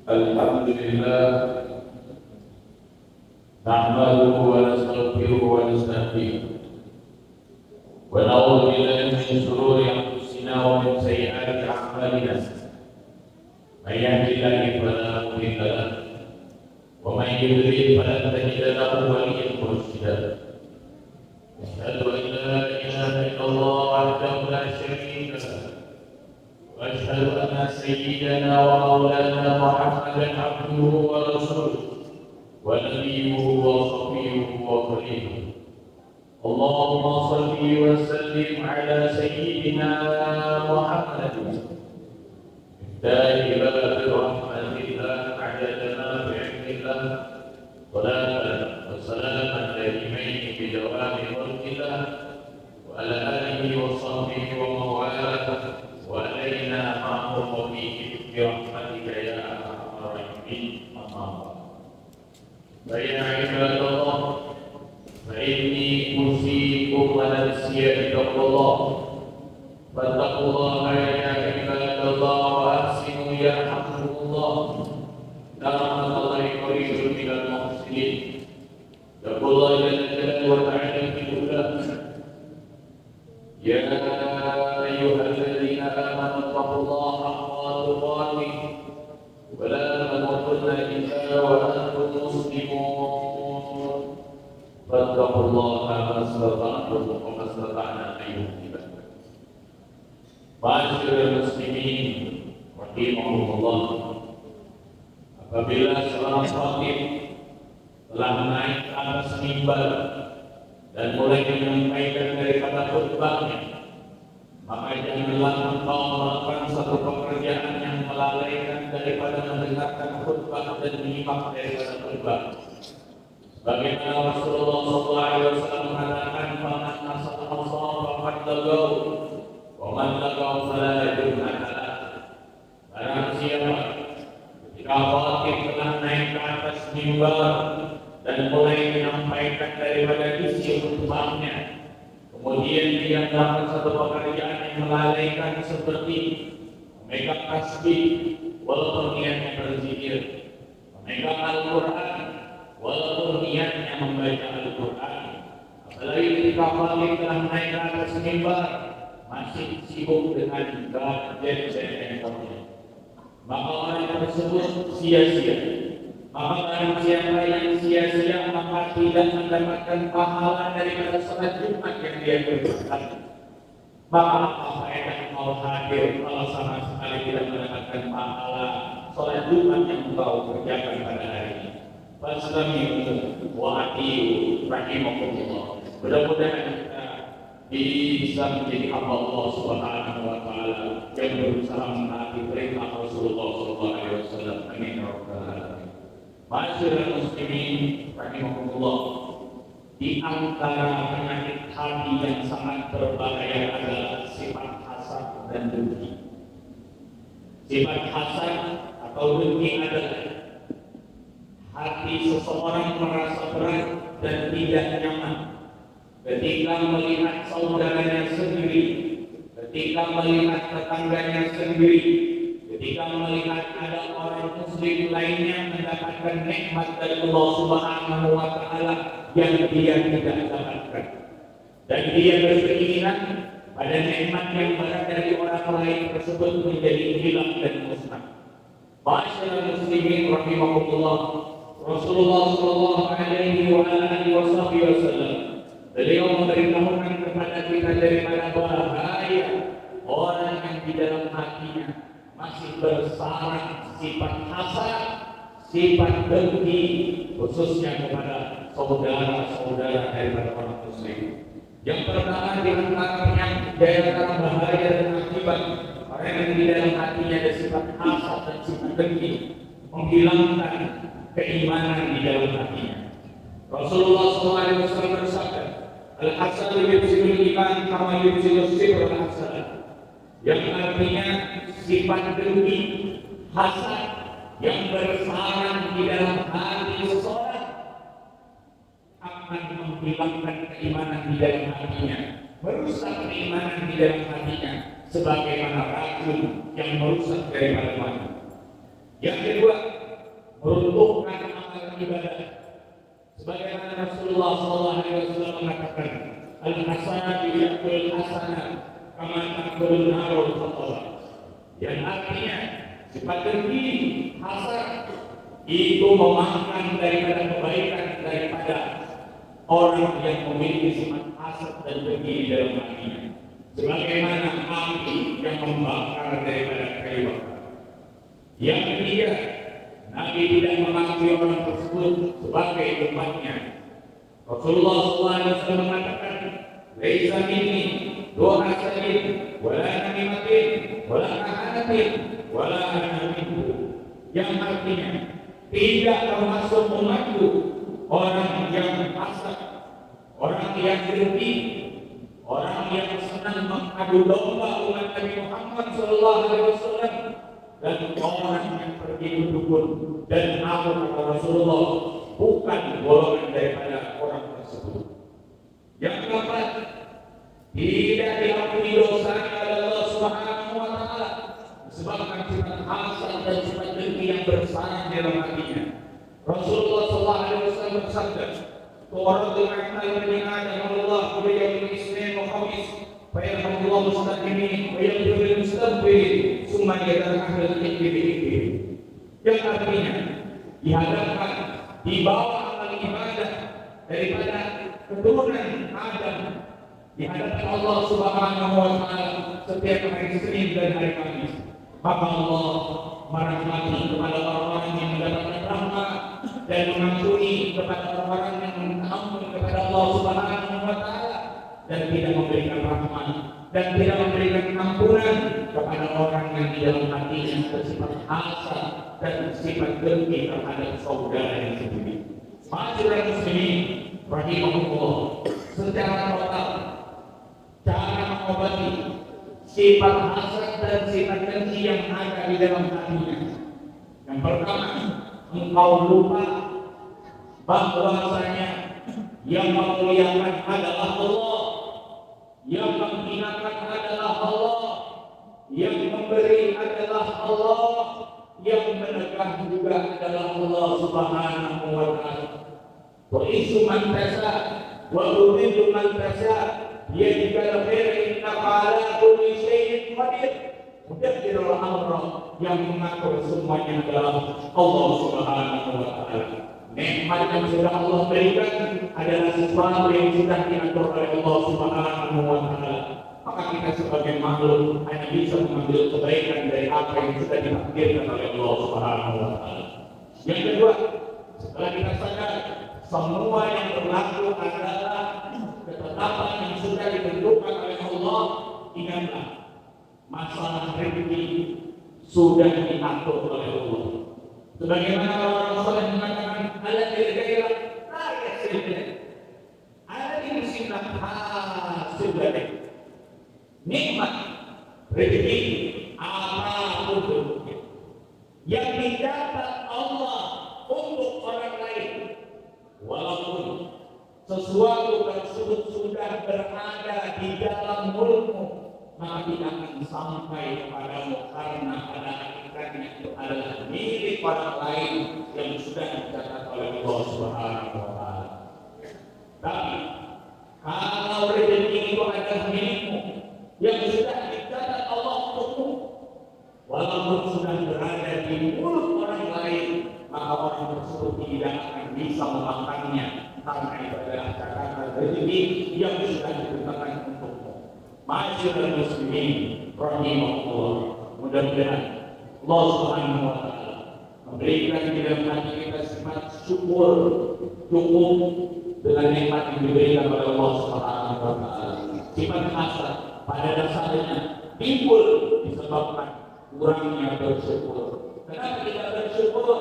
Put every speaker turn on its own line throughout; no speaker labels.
Alhamdulillah nahmaduhu wa nastaghfiruhu wa nasta'dinuhu wa na'udzu billahi min shururi anfusina wa min sayyiati a'malina may yahdihillahu fala mudilla lahu wa may yudlil falan tajida lahu waliyyan murshida. Asyhadu an la ilaha illallah wahdahu la syarika lahu وأشهد أن سيدنا ومولانا محمدا عبده ورسوله ونبيه وصفيه وخليله. اللهم صل وسلم على سيدنا محمد مفتاح باب رحمة الله عدد ما في علم الله صلاة وسلاما دائمين بدوام ملك الله وعلى آله وصحبه ومن والاه وعلينا معهم به برحمتك يا ارحم الراحمين. اما فيا عباد الله فاني اوصيكم ونفسي بتقوى الله فاتقوا الله يا عباد الله واحسنوا يرحمكم الله ان الله قريب من المحسنين. يقول الله جل جلاله وتعالى في الأولى يا أيها الذين آمنوا اتقوا الله حق تقاته ولا تموتن إلا وأنتم مسلمون فاتقوا الله ما استطعتم وما استطعنا أن يهديكم. Ma'asyiral muslimin rahimahumullah, apabila seorang khatib telah naik ke atas mimbar dan mulai menyampaikan daripada khutbahnya, maka janganlah engkau melakukan satu pekerjaan yang melalaikan daripada mendengarkan khutbah dan menyimak daripada khutbah. Sebagaimana Rasulullah SAW mengatakan, "Man nasaha faqad lagaw, wa man lagaw fala junah." Barang siapa ketika khatib telah naik ke atas mimbar dan mulai menyampaikan daripada isi khutbahnya, kemudian dia melakukan satu pekerjaan yang melalaikan seperti memegang tasbih walaupun niatnya berzikir, memegang Al-Quran walaupun niatnya membaca Al-Quran, apalagi ketika khatib telah naik ke atas mimbar masih sibuk dengan gadget dan handphone, maka orang tersebut sia-sia. Maka barang siapa yang sia-sia maka tidak mendapatkan pahala daripada salat Jumat yang dia kerjakan. Maka apa faedah mau hadir kalau sama sekali tidak mendapatkan pahala salat Jumat yang engkau kerjakan pada hari ini. Fastami'u wa ati'u rahimakumullah. Mudah-mudahan kita bisa menjadi hamba Allah Subhanahu wa taala yang berusaha menaati perintah Rasulullah SAW. Amin ya rabbal alamin. Ma'asyiral muslimin rahimahumullah, di antara penyakit hati yang sangat berbahaya adalah sifat hasad dan dengki. Sifat hasad atau dengki adalah hati seseorang merasa berat dan tidak nyaman ketika melihat saudaranya sendiri, ketika melihat tetangganya sendiri, ketika melihat ada orang muslim lainnya mendapatkan nikmat dari Allah Subhanahu wa taala yang dia tidak dapatkan, dan dia berkeinginan pada nikmat yang berada dari orang lain tersebut menjadi hilang dan musnah. Ma'asyiral muslimin rahimahumullah, Rasulullah sallallahu alaihi wasallam beliau memberitahukan kepada kita daripada bahaya orang yang di dalam hatinya masih bersarang sifat hasad, sifat dengki, khususnya kepada saudara-saudara daripada orang muslim. Yang pertama di antara bahaya dan akibat orang yang di dalam hatinya ada sifat hasad dan sifat dengki, menghilangkan keimanan di dalam hatinya. Rasulullah SAW bersabda, "Al-hasad yufsidul iman kama yufsidus sibr al-hasad." Yang artinya sifat dengki, hasad yang bersarang di dalam hati seseorang akan menghilangkan keimanan di dalam hatinya, merusak keimanan di dalam hatinya, sebagaimana racun yang merusak daripada mati. Yang kedua, meruntuhkan amalan ibadah. Sebagaimana Rasulullah SAW mengatakan, al-hasanatu ya'kul hasanah kama ta'kulun narul khatabah. Yang artinya sifat dengki, hasad itu memakan daripada kebaikan daripada orang yang memiliki sifat hasad dan dengki di dalam hatinya. Sebagaimana api yang membakar daripada kayu bakar. Yang ketiga, Nabi tidak mengakui orang tersebut sebagai tempatnya. Rasulullah SAW mengatakan, "Laisa minni doa hasadin, wala namimatin, wala kahanatin, wala ana minhu." Yang artinya, tidak termasuk umatku orang yang hasad, orang yang dengki, orang yang senang mengadu domba umat Nabi Muhammad SAW, dan orang yang pergi ke dukun dan aku kata Rasulullah bukan golongan daripada orang tersebut. Yang keempat, tidak diampuni dosa oleh Allah Subhanahu wa taala disebabkan sifat hasad dan sifat dengki yang bersarang di dalam hatinya. Rasulullah SAW bersabda, "Tu'radul a'mal min Adam Allah fi yawmil Itsnin wa Khamis, fa yarhamullahu mustaqimi wa yaghfirul mustaghfirin, summa yad'u al-ikbir." Yang artinya dihadapkan di bawah amal ibadah daripada keturunan Adam di hadapan Allah Subhanahu wa taala setiap hari Senin dan hari Kamis. Maka Allah merahmati kepada orang-orang yang mendapatkan rahmat dan mengampuni kepada orang-orang yang mengampuni kepada Allah Subhanahu wa taala dan tidak memberikan rahmat dan tidak memberikan ampunan kepada orang yang di dalam hatinya bersifat hasad dan sifat dengki terhadap saudaranya sendiri. Masyarakat muslimin rahimahullah, secara total cara mengobati sifat hasad dan sifat dengki yang ada di dalam hatinya. Yang pertama, engkau lupa bahwasanya yang memuliakan adalah Allah, yang menghinakan adalah Allah, yang memberi adalah Allah, yang menegah juga adalah Allah Subhanahu wa taala. Wa isu man tasha wa udhillu man tasha biyadikal khair innaka ala kulli syai'in qadir. Mudabbirul amra, yang mengatur semuanya adalah Allah Subhanahu wa taala. Nikmat yang sudah Allah berikan adalah sesuatu yang sudah diatur oleh Allah Subhanahu wa taala. Maka kita sebagai makhluk hanya bisa mengambil kebaikan dari apa yang sudah ditakdirkan oleh Allah Subhanahu wa taala. Yang kedua, setelah kita sadar semua yang berlaku adalah ketetapan yang sudah ditentukan oleh Allah, ingatlah masalah rezeki sudah diatur oleh Allah. Sebagaimana orang soleh mengatakan, "Ala dirgairah la yasilna, ala dirsinah hasilna." Nikmat rezeki apapun bentuknya yang didapat Allah untuk orang lain, walaupun sesuatu tersebut sudah berada di dalam mulutmu, maka tidak akan sampai kepadamu karena pada hakikatnya itu adalah milik orang lain yang sudah dicatat oleh Allah Subhanahu wa taala. Tapi kalau rezeki itu adalah milikmu yang sudah dicatat Allah untukmu, walaupun sudah berada di mulut orang lain, maka orang tersebut tidak akan bisa memakannya karena itu adalah catatan rezeki yang sudah ditentukan untukmu. Masyaallah muslimin rahimahullah, mudah-mudahan Allah Subhanahu wa taala memberikan di dalam hati kita sifat syukur cukup dengan nikmat yang diberikan oleh Allah Subhanahu wa taala. Sifat hasad pada dasarnya timbul disebabkan kurangnya bersyukur. Kenapa tidak bersyukur?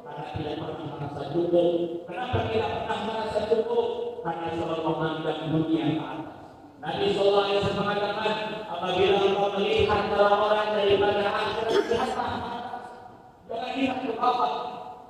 Karena tidak pernah merasa cukup. Kenapa tidak pernah merasa cukup? Karena selalu memandang dunia ke atas. Nabi sallallahu alaihi wasallam mengatakan, apabila engkau melihat orang-orang daripada akhirat, lihatlah ke atas, jangan lihat ke bawah.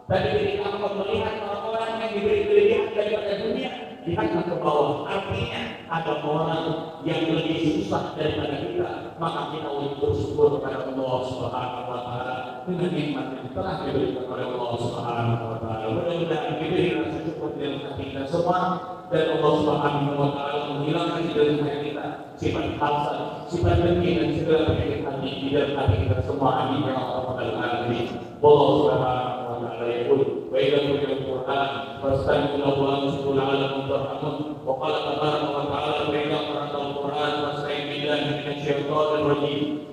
Dan ketika engkau melihat orang-orang yang diberi kelebihan daripada dunia, lihatlah ke bawah. Artinya ada orang yang lebih susah daripada kita, maka kita wajib bersyukur kepada Allah Subhanahu wa taala. dengan nikmat yang telah diberikan oleh Allah Subhanahu wa taala. Mudah-mudahan diberi rasa syukur dalam hati kita semua dan Allah Subhanahu wa taala menghilangkan dari hati kita sifat hasad, sifat dengki dan segala penyakit hati di dalam hati kita semua. Amin ya rabbal alamin. Allah Subhanahu wa taala yaqul wa idza quri'a al-Qur'an fastami'u lahu wa ansitu la'allakum turhamun. Wa qala tabaraka wa ta'ala wa idza qara'ta al-Qur'an fasta'id billahi minasy syaithanir rajim.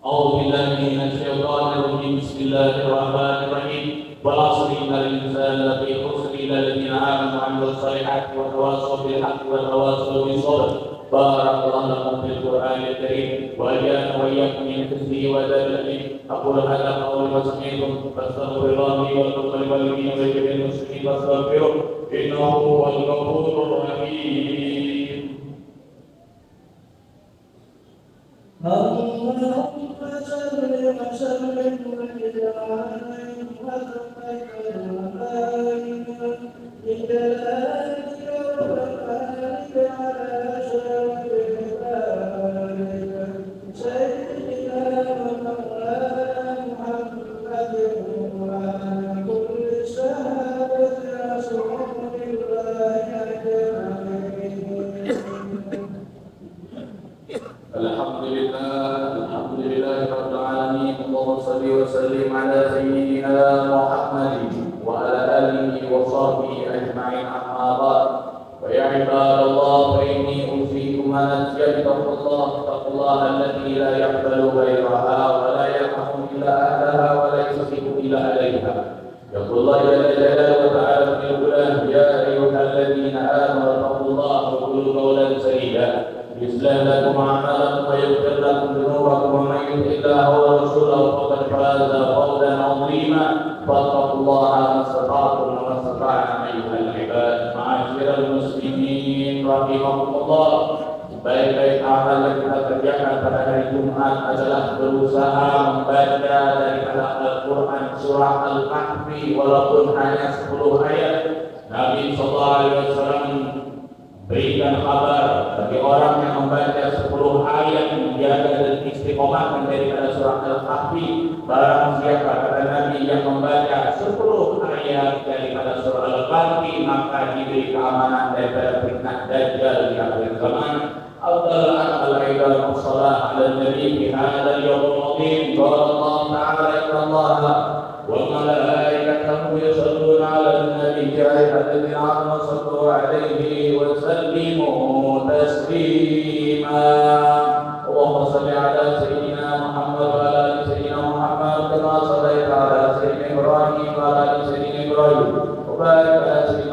أعوذ بالله من الشيطان الرجيم بسم الله الرحمن الرحيم والعصر إن الإنسان لفي خسر إلا الذين آمنوا وعملوا الصالحات وتواصوا بالحق وتواصوا بالصبر بارك الله لكم في القرآن الكريم وأجعلنا وإياكم من حفظه وذلته أقول هذا قولي وسمعتم فاستغفر الله لي ولكم وللوالدين ولجميع المسلمين فاستغفروه إنه هو الغفور الرحيم.
اللهم صل وسلم وبارك
وسلم على سيدنا محمد وعلى آله وصحبه أجمعين أما بعد فيا عباد الله فإني أوصيكم نفسي بتقوى الله التي لا يقبل غيرها ولا يرحم إلا أهلها ولا يصدق إلا عليها. يقول الله جل جلاله وتعالى في القرآن يا أيها الذين آمنوا اتقوا الله وقولوا قولا سديدا يصلح لكم أعمالكم ويغفر لكم ذنوبكم ومن يطع الله ورسوله فقد فاز فوزا عظيما فاتقوا الله ما استطعتم وما استطعتم أيها العباد. معاشر المسلمين رحمكم الله, baik-baik amal yang kita kerjakan pada hari Jumat adalah berusaha membaca daripada Al-Quran surah Al-Kahfi walaupun hanya 10 ayat. Nabi SAW berikan kabar bagi orang yang membaca 10 ayat menjaga dan istiqomah daripada surah Al-Kahfi, barang siapa kata Nabi yang membaca 10 ayat daripada surah Al-Kahfi maka diberi keamanan daripada fitnah Dajjal di akhir zaman. أفضل العباد والصلاة على النبي في هذا اليوم العظيم. قال الله تعالى إن الله وملائكته يصلون على النبي يا أيها الذين آمنوا صلوا عليه وسلموا تسليما. اللهم صل على سيدنا محمد وعلى آل سيدنا محمد كما صليت على سيدنا إبراهيم وعلى آل سيدنا إبراهيم وبارك على سيدنا